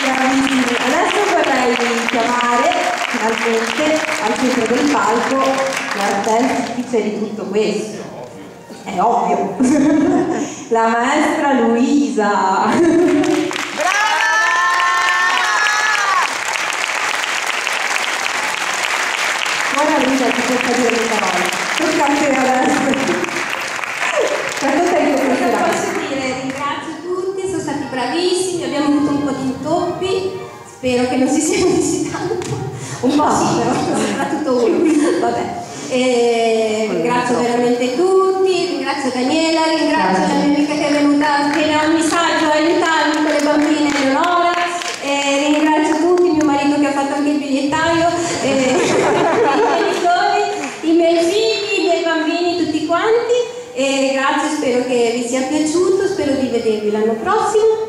Bravissimi. Adesso vorrei chiamare finalmente al centro del palco l'artefice di tutto questo. È ovvio. La maestra Luisa. Buona Luisa, ti tocca dire le parole. Tocca a te adesso. Cosa posso dire? Ringrazio tutti, sono stati bravissimi, abbiamo avuto un po' di intoppi, spero che non si siano visti tanto. Un po' sì, però soprattutto uno. Vabbè. Ringrazio veramente tutti, ringrazio Daniela, ringrazio la mia amica che è venuta, che ogni saggio a aiutarmi con le bambine Eleonora, ringrazio tutti, mio marito che ha fatto anche il bigliettaio, i miei genitori, i miei figli, i miei bambini, tutti quanti. E grazie, spero che vi sia piaciuto, spero di vedervi l'anno prossimo.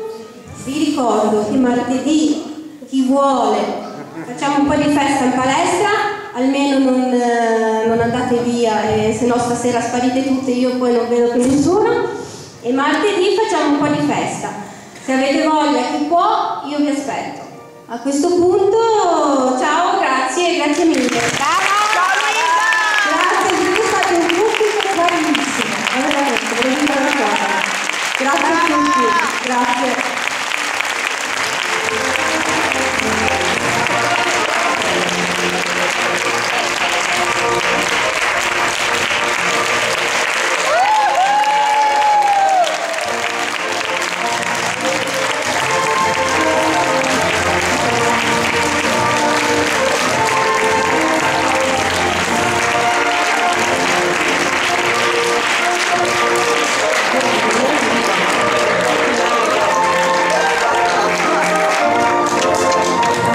Vi ricordo che martedì, chi vuole, facciamo un po' di festa in palestra, almeno non andate via, se no stasera sparite tutte, io poi non vedo più nessuno. E martedì facciamo un po' di festa. Se avete voglia, chi può, io vi aspetto. A questo punto, ciao, grazie mille. Grazie, siete stati un pubblico bravissimo. Veramente, volevo dire una cosa. Grazie a tutti, grazie.